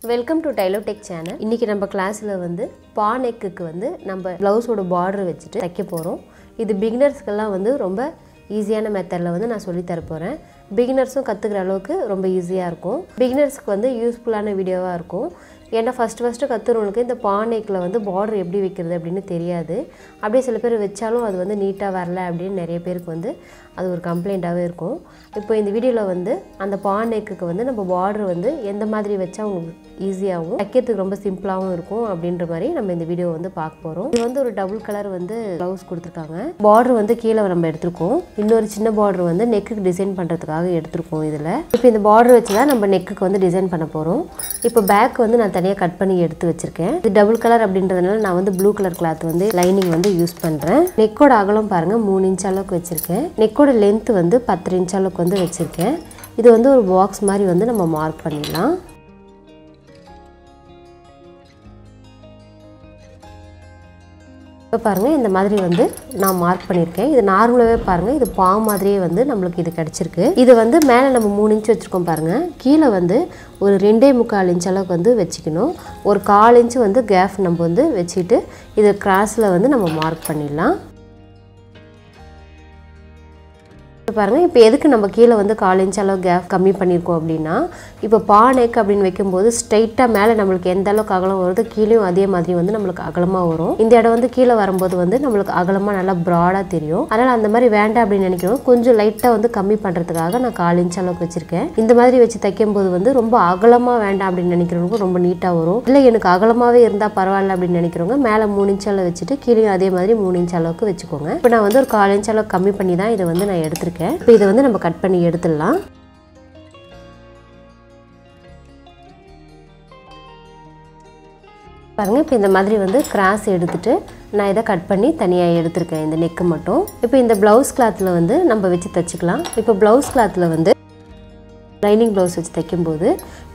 Welcome to Tailo Tech channel. இன்னைக்கு நம்ம கிளாஸ்ல வந்து பா நெக்குக்கு வந்து நம்ம ப்ளவுஸோட border வச்சிட்டு தைக்க போறோம். இது beginnersக்கெல்லாம் வந்து ரொம்ப ஈஸியான மெத்தட்ல வந்து நான் சொல்லி தர போறேன். beginnersம் கத்துக்கிற அளவுக்கு ரொம்ப ஈஸியா இருக்கும். beginnersக்கு வந்து யூஸ்ஃபுல்லான வீடியோவா இருக்கும். ஏன்னா ஃபர்ஸ்ட் கத்துறவங்களுக்கு இந்த பா நெக்ல வந்து border எப்படி வைக்கிறது அப்படினு தெரியாது. அப்படியே சில பேர் வெச்சாலும் அது வந்து நீட்டா வரல அப்படினு நிறைய பேருக்கு வந்து அது ஒரு கம்ப்ளைண்டாவே இருக்கும். இப்போ இந்த வீடியோல வந்து அந்த பா நெக்குக்கு வந்து நம்ம border வந்து எந்த மாதிரி வெச்சா உங்களுக்கு ஈஸியாவும் தைக்கிறதுக்கு ரொம்ப சிம்பிளாவும் இருக்கும் அப்படின்ற மாதிரி நம்ம இந்த வீடியோ வந்து பார்க்க போறோம். இது வந்து ஒரு டபுள் கலர் வந்து ப்ளவுஸ் கொடுத்திருக்காங்க. border வந்து கீழ நம்ம எடுத்துறோம். இன்னொரு சின்ன border வந்து நெக்குக்கு டிசைன் பண்றதுக்காக எடுத்துறோம் இதுல. இப்போ இந்த border வெச்சு தான் நம்ம நெக்குக்கு வந்து டிசைன் பண்ண போறோம். இப்போ பேக் வந்து நான் தனியா கட் பண்ணி எடுத்து வச்சிருக்கேன். இது டபுள் கலர் அப்படின்றதனால நான் வந்து ப்ளூ கலர் கிளாத் வந்து லைனிங் வந்து யூஸ் பண்றேன். நெக்கோட அகலம் பாருங்க 3 இன்ச் அளவுக்கு வச்சிருக்கேன். நெக்கோட லெந்த் வந்து 10 இன்ச் அளவுக்கு வந்து வச்சிருக்கேன். இது வந்து ஒரு பாக்ஸ் மாதிரி வந்து நம்ம மார்க் பண்ணிடலாம். இப்போ பாருங்க இந்த மாதிரி வந்து நான் மார்க் பண்ணிருக்கேன். இது நார்மலாவே பாருங்க இது பா மாதிரியே வந்து நமக்கு இது கிடைச்சிருக்கு. இது வந்து மேல நம்ம 3 இன்ச் வச்சிருக்கோம் பாருங்க. கீழ வந்து ஒரு 2.25 இன்ச் அளவுக்கு வந்து வெச்சிக்கணும். ஒரு 1/4 இன்ச் வந்து கேப் நம்ம வந்து வெச்சிட்டு இது கிராஸ்ல வந்து நம்ம மார்க் பண்ணிடலாம். பாருங்க இப்போ எதுக்கு நம்ம கீழ வந்து 1/4 இன்ச் அளவு கேப் கம்மி பண்ணிருக்கோம் அப்படினா இப்போ பா நெக் அப்படினு வைக்கும்போது ஸ்ட்ரைட்டா மேல நமக்கு எந்த அளவுக்கு அகலம் வருதோ கீழயும் அதே மாதிரி வந்து நமக்கு அகலமா வரும். இந்த இடம் வந்து கீழ வரும்போது வந்து நமக்கு அகலமா நல்லா பிராடா தெரியும். அதனால அந்த மாதிரி வேண்டாம் அப்படி நினைக்கிறோம் கொஞ்சம் லைட்டா வந்து கம்மி பண்றதுக்காக நான் 1/4 இன்ச் அளவுக்கு வச்சிருக்கேன். இந்த மாதிரி வச்சு தைக்கும்போது வந்து ரொம்ப அகலமா வேண்டாம் அப்படி நினைக்கிறவங்க ரொம்ப நீட்டா வரும். இல்ல எனக்கு அகலமாவே இருந்தா பரவாயில்லை அப்படி நினைக்கிறவங்க மேல 3 இன்ச் அளவு வச்சிட்டு கீழயும் அதே மாதிரி 3 இன்ச் அளவுக்கு வெச்சுக்கோங்க. இப்போ நான் வந்து ஒரு 1/4 இன்ச் அளவு கம்மி பண்ணி தான் இத வந்து நான் எடுத்துர்க்கேன். இப்போ இத வந்து நம்ம கட் பண்ணி எடுத்துடலாம். பாருங்க இப்போ இந்த மாதிரி வந்து கிராஸ் எடுத்துட்டு நான் இத கட் பண்ணி தனியா எடுத்துர்க்கேன் இந்த நெக் மட்டும். இப்போ இந்த ப்ளவுஸ் கிளாத்ல வந்து நம்ம வெச்சு தச்சுக்கலாம். இப்போ ப்ளவுஸ் கிளாத்ல வந்து லைனிங் ப்ளவுஸ் வச்சு தைக்கும்போது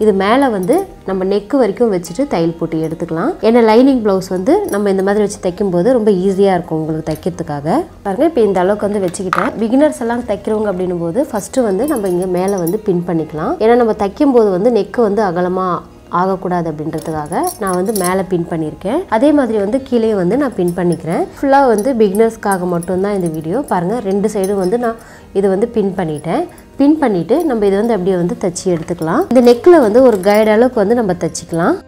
இது மேலே வந்து நம்ம நெக் வரைக்கும் வச்சுட்டு தையல் போட்டு எடுத்துக்கலாம். ஏன்னா லைனிங் ப்ளவுஸ் வந்து நம்ம இந்த மாதிரி வச்சு தைக்கும்போது ரொம்ப ஈஸியாக இருக்கும் உங்களுக்கு தைக்கிறதுக்காக. பாருங்க இப்போ இந்த அளவுக்கு வந்து வச்சுக்கிட்டேன். பிகினர்ஸ் எல்லாம் தைக்கிறவங்க அப்படின்னும் போது ஃபர்ஸ்ட் வந்து நம்ம இங்கே மேலே வந்து பின் பண்ணிக்கலாம். ஏன்னா நம்ம தைக்கும்போது வந்து நெக் வந்து அகலமாக ஆகக்கூடாது அப்படின்றதுக்காக நான் வந்து மேலே பின் பண்ணியிருக்கேன். அதே மாதிரி வந்து கீழே வந்து நான் பின் பண்ணிக்கிறேன். ஃபுல்லாக வந்து பிகினர்ஸ்க்காக மட்டும்தான் இந்த வீடியோ. பாருங்கள் 2 சைடும் வந்து நான் இது வந்து பின் பண்ணிட்டேன். பின் பண்ணிவிட்டு நம்ம இதை வந்து அப்படியே வந்து தச்சு எடுத்துக்கலாம். இந்த நெக்கில் வந்து ஒரு கைடு அளவுக்கு வந்து நம்ம தச்சுக்கலாம்.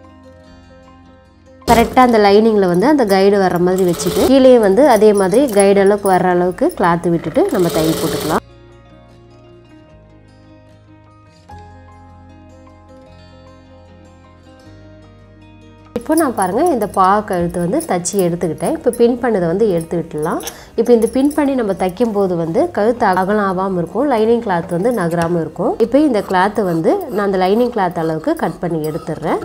கரெக்டாக அந்த லைனிங்கில் வந்து அந்த கைடு வர்ற மாதிரி வச்சுட்டு கீழே வந்து அதே மாதிரி கைடு அளவுக்கு வர்ற அளவுக்கு கிளாத்து விட்டுட்டு நம்ம தையல் போட்டுக்கலாம். இப்போ நான் பாருங்கள் இந்த பா கழுத்து வந்து தச்சு எடுத்துக்கிட்டேன். இப்போ பின் பண்ணதை வந்து எடுத்து விட்டுலாம். இப்போ இந்த பின் பண்ணி நம்ம தைக்கும்போது வந்து கழுத்து அகலம் ஆகாமல் இருக்கும். லைனிங் கிளாத் வந்து நகராமல் இருக்கும். இப்போ இந்த கிளாத்தை வந்து நான் அந்த லைனிங் கிளாத் அளவுக்கு கட் பண்ணி எடுத்துடுறேன்.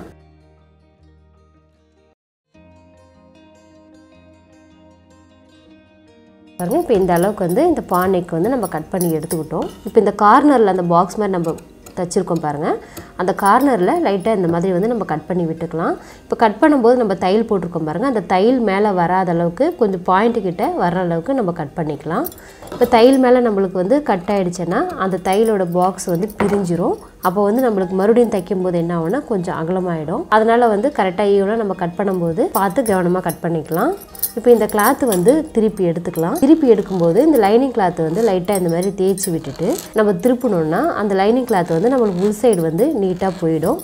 பாருங்கள் இப்போ இந்த அளவுக்கு வந்து இந்த பா நெக் வந்து நம்ம கட் பண்ணி எடுத்துக்கிட்டோம். இப்போ இந்த கார்னரில் அந்த பாக்ஸ் மாதிரி நம்ம தச்சிருக்கோம் பாருங்கள். அந்த கார்னரில் லைட்டாக இந்த மாதிரி வந்து நம்ம கட் பண்ணி விட்டுக்கலாம். இப்போ கட் பண்ணும்போது நம்ம தையல் போட்டிருக்கோம் பாருங்கள். அந்த தையல் மேலே வராத அளவுக்கு கொஞ்சம் பாயிண்ட்டு கிட்ட வர்ற அளவுக்கு நம்ம கட் பண்ணிக்கலாம். இப்போ தையல் மேலே நம்மளுக்கு வந்து கட் ஆகிடுச்சுன்னா அந்த தையலோட பாக்ஸ் வந்து பிரிஞ்சிரும். அப்போ வந்து நம்மளுக்கு மறுபடியும் தைக்கும்போது என்ன ஆகும்னா கொஞ்சம் அகலமாயிடும். அதனால வந்து கரெக்டாக ஈவனாக நம்ம கட் பண்ணும்போது பார்த்து கவனமாக கட் பண்ணிக்கலாம். இப்போ இந்த கிளாத்து வந்து திருப்பி எடுத்துக்கலாம். திருப்பி எடுக்கும்போது இந்த லைனிங் கிளாத் வந்து லைட்டாக இந்த மாதிரி தேய்ச்சி விட்டுட்டு நம்ம திருப்பணும்னா அந்த லைனிங் கிளாத் வந்து நம்மளுக்கு உள் சைடு வந்து நீட்டாக போயிடும்.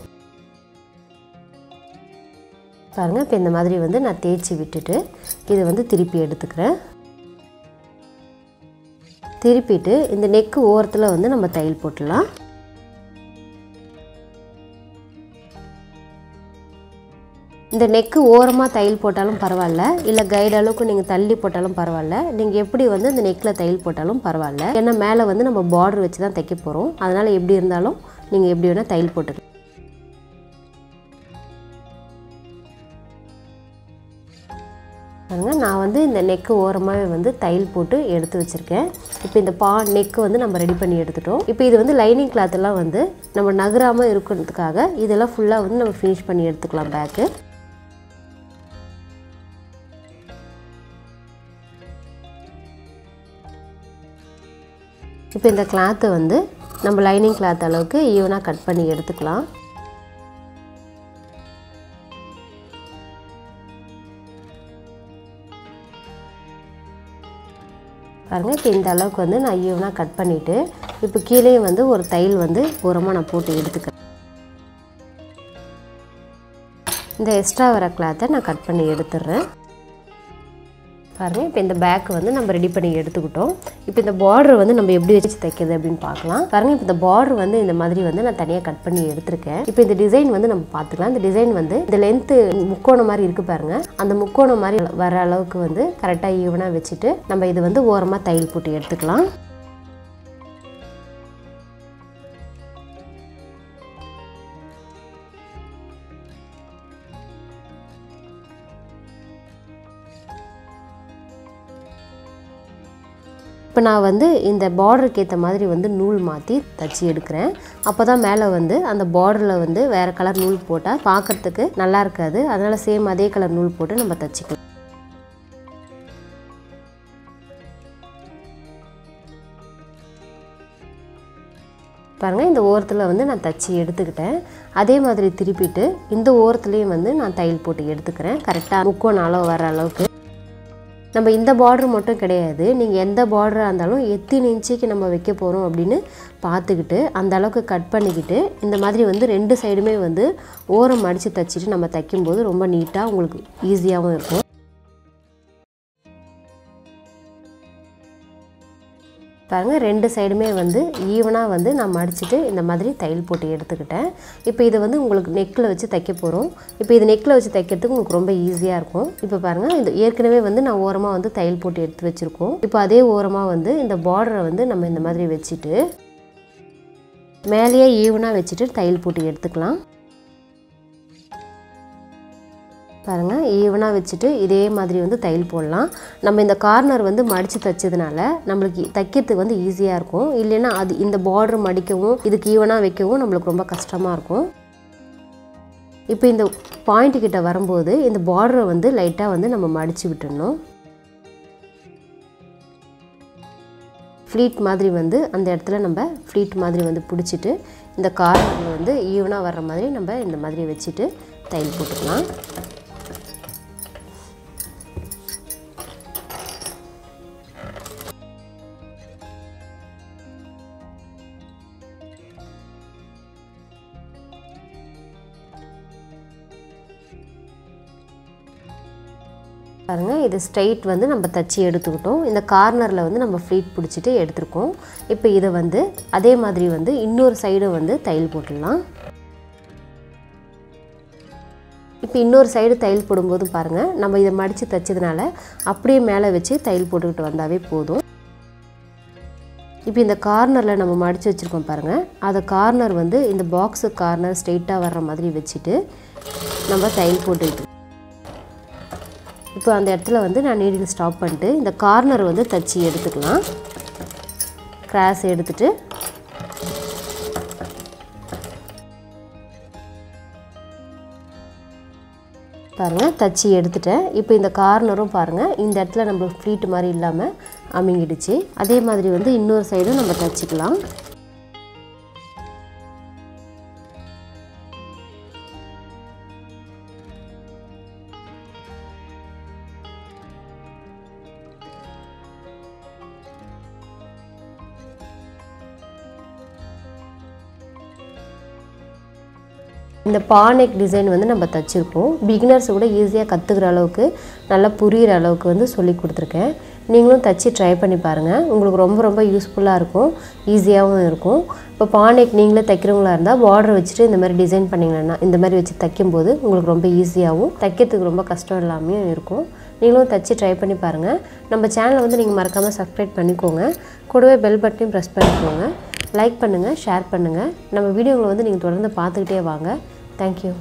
பாருங்கள் இப்போ இந்த மாதிரி வந்து நான் தேய்ச்சி விட்டுட்டு இதை வந்து திருப்பி எடுத்துக்கிறேன். திருப்பிட்டு இந்த நெக்கு ஓரத்தில் வந்து நம்ம தையல் போட்டுடலாம். இந்த நெக்கு ஓரமாக தையல் போட்டாலும் பரவாயில்ல, இல்லை கைடு அளவுக்கு நீங்கள் தள்ளி போட்டாலும் பரவாயில்ல. நீங்கள் எப்படி வந்து இந்த நெக்கில் தையல் போட்டாலும் பரவாயில்ல. ஏன்னா மேலே வந்து நம்ம பார்டர் வச்சு தான் தைக்க போகிறோம். அதனால் எப்படி இருந்தாலும் நீங்கள் எப்படி வேணால் தையல் போட்டுக்கலாம். பாருங்க நான் வந்து இந்த நெக்கு ஓரமாகவே வந்து தையல் போட்டு எடுத்து வச்சுருக்கேன். இப்போ இந்த நெக்கு வந்து நம்ம ரெடி பண்ணி எடுத்துட்டோம். இப்போ இது வந்து லைனிங் கிளாத்தெல்லாம் வந்து நம்ம நகராமல் இருக்கிறதுக்காக இதெல்லாம் ஃபுல்லாக வந்து நம்ம ஃபினிஷ் பண்ணி எடுத்துக்கலாம் பேக்கு. இப்போ இந்த கிளாத்தை வந்து நம்ம லைனிங் கிளாத் அளவுக்கு ஈவனாக கட் பண்ணி எடுத்துக்கலாம். பாருங்க இப்போ இந்த அளவுக்கு வந்து நான் ஈவனாக கட் பண்ணிவிட்டு இப்போ கீழே வந்து ஒரு தையல் வந்து ஓரமாக நான் போட்டு எடுத்துக்கிறேன். இந்த எக்ஸ்ட்ரா வர கிளாத்தை நான் கட் பண்ணி எடுத்துடுறேன். பாருங்கள் இப்போ இந்த பேக் வந்து நம்ம ரெடி பண்ணி எடுத்துக்கிட்டோம். இப்போ இந்த பார்டர் வந்து நம்ம எப்படி வச்சு தைக்கிறது அப்படின்னு பார்க்கலாம். பாருங்கள் இப்போ இந்த பார்டர் வந்து இந்த மாதிரி வந்து நான் தனியாக கட் பண்ணி எடுத்திருக்கேன். இப்போ இந்த டிசைன் வந்து நம்ம பார்த்துக்கலாம். இந்த டிசைன் வந்து இந்த லென்த்து முக்கோணம் மாதிரி இருக்குது பாருங்கள். அந்த முக்கோணம் மாதிரி வர அளவுக்கு வந்து கரெக்டாக ஈவனாக வச்சுட்டு நம்ம இது வந்து ஓரமாக தையல் போட்டு எடுத்துக்கலாம். இப்போ நான் வந்து இந்த பார்டருக்கு ஏற்ற மாதிரி வந்து நூல் மாற்றி தச்சு எடுக்கிறேன். அப்போ தான் மேலே வந்து அந்த பார்டரில் வந்து வேறு கலர் நூல் போட்டால் பார்க்குறதுக்கு நல்லா இருக்காது. அதனால் சேம் அதே கலர் நூல் போட்டு நம்ம தச்சுக்கலாம். பாருங்கள் இந்த ஓரத்தில் வந்து நான் தச்சு எடுத்துக்கிட்டேன். அதே மாதிரி திருப்பிட்டு இந்த ஓரத்துலேயும் வந்து நான் தையல் போட்டு எடுத்துக்கிறேன். கரெக்டாக முக்கோண அளவு வர அளவுக்கு. நம்ம இந்த பார்டர் மட்டும் கிடையாது, நீங்கள் எந்த பார்டராக இருந்தாலும் எத்தனை இன்ச்சுக்கு நம்ம வைக்க போகிறோம் அப்படின்னு பார்த்துக்கிட்டு அந்த அளவுக்கு கட் பண்ணிக்கிட்டு இந்த மாதிரி வந்து 2 சைடுமே வந்து ஓரம் அடித்து தைச்சிட்டு நம்ம தைக்கும்போது ரொம்ப நீட்டாக உங்களுக்கு ஈஸியாகவும் இருக்கும். பாருங்கள் 2 சைடுமே வந்து ஈவனாக வந்து நான் மடிச்சுட்டு இந்த மாதிரி தையல் போட்டு எடுத்துக்கிட்டேன். இப்போ இதை வந்து உங்களுக்கு நெக்கில் வச்சு தைக்க போகிறோம். இப்போ இது நெக்கில் வச்சு தைக்கிறதுக்கு உங்களுக்கு ரொம்ப ஈஸியாக இருக்கும். இப்போ பாருங்கள் இது ஏற்கனவே வந்து நான் ஓரமாக வந்து தையல் போட்டு எடுத்து வச்சுருக்கோம். இப்போ அதே ஓரமாக வந்து இந்த பார்டரை வந்து நம்ம இந்த மாதிரி வச்சுட்டு மேலேயே ஈவனாக வச்சுட்டு தையல் போட்டு எடுத்துக்கலாம். பாருங்கள் ஈவனாக வச்சுட்டு இதே மாதிரி வந்து தையல் போடலாம். நம்ம இந்த கார்னர் வந்து மடித்து தைச்சதுனால நம்மளுக்கு தைக்கிறதுக்கு வந்து ஈஸியாக இருக்கும். இல்லைன்னா அது இந்த பார்டர் மடிக்கவும் இதுக்கு ஈவனாக வைக்கவும் நம்மளுக்கு ரொம்ப கஷ்டமாக இருக்கும். இப்போ இந்த பாயிண்ட் கிட்ட வரும்போது இந்த பார்டரை வந்து லைட்டாக வந்து நம்ம மடித்து விட்டுடணும். ஃப்ளீட் மாதிரி வந்து அந்த இடத்துல நம்ம ஃப்ளீட் மாதிரி வந்து பிடிச்சிட்டு இந்த கார்னரில் வந்து ஈவனாக வர்ற மாதிரி நம்ம இந்த மாதிரி வச்சுட்டு தையல் போட்டுக்கலாம். பாருங்கள் இது ஸ்ட்ரைட் வந்து நம்ம தச்சு எடுத்துக்கிட்டோம். இந்த கார்னரில் வந்து நம்ம ஃப்ளீட் பிடிச்சிட்டு எடுத்துருக்கோம். இப்போ இதை வந்து அதே மாதிரி வந்து இன்னொரு சைடு வந்து தையல் போட்டுடலாம். இப்போ இன்னொரு சைடு தையல் போடும்போது பாருங்கள் நம்ம இதை மடித்து தைச்சதுனால அப்படியே மேலே வச்சு தையல் போட்டுக்கிட்டு வந்தாவே போதும். இப்போ இந்த கார்னரில் நம்ம மடித்து வச்சுருக்கோம் பாருங்கள், அதை கார்னர் வந்து இந்த பாக்ஸு கார்னர் ஸ்ட்ரெயிட்டாக வர்ற மாதிரி வச்சுட்டு நம்ம தையல் போட்டுக்கிட்டு இப்போ அந்த இடத்துல வந்து நான் நீடில் ஸ்டாப் பண்ணிட்டு இந்த கார்னர் வந்து தச்சு எடுத்துக்கலாம். கிராஸ் எடுத்துட்டு பாருங்கள் தச்சு எடுத்துட்டேன். இப்போ இந்த கார்னரும் பாருங்கள் இந்த இடத்துல நம்மளுக்கு ஃப்ளீட் மாதிரி இல்லாமல் அமுங்கிடுச்சு. அதே மாதிரி வந்து இன்னொரு சைடும் நம்ம தச்சுக்கலாம். இந்த பானெக் டிசைன் வந்து நம்ம தச்சுருக்கோம். பிகினர்ஸ் கூட ஈஸியாக கற்றுக்கிற அளவுக்கு நல்லா புரிகிற அளவுக்கு வந்து சொல்லி கொடுத்துருக்கேன். நீங்களும் தச்சு ட்ரை பண்ணி பாருங்கள். உங்களுக்கு ரொம்ப ரொம்ப யூஸ்ஃபுல்லாக இருக்கும், ஈஸியாகவும் இருக்கும். இப்போ பானெக் நீங்களே தைக்கிறவங்களா இருந்தால் பார்டர் வச்சுட்டு இந்த மாதிரி டிசைன் பண்ணிங்கன்னா இந்த மாதிரி வச்சு தைக்கும்போது உங்களுக்கு ரொம்ப ஈஸியாகவும் தைக்கிறதுக்கு ரொம்ப கஷ்டம் இல்லாமையும் இருக்கும். நீங்களும் தச்சு ட்ரை பண்ணி பாருங்கள். நம்ம சேனலை வந்து நீங்கள் மறக்காமல் சப்ஸ்கிரைப் பண்ணிக்கோங்க. கூடவே பெல் பட்டனையும் ப்ரெஸ் பண்ணிக்கோங்க. லைக் பண்ணுங்கள், ஷேர் பண்ணுங்கள். நம்ம வீடியோங்களை வந்து நீங்கள் தொடர்ந்து பார்த்துக்கிட்டே வாங்க. Thank you.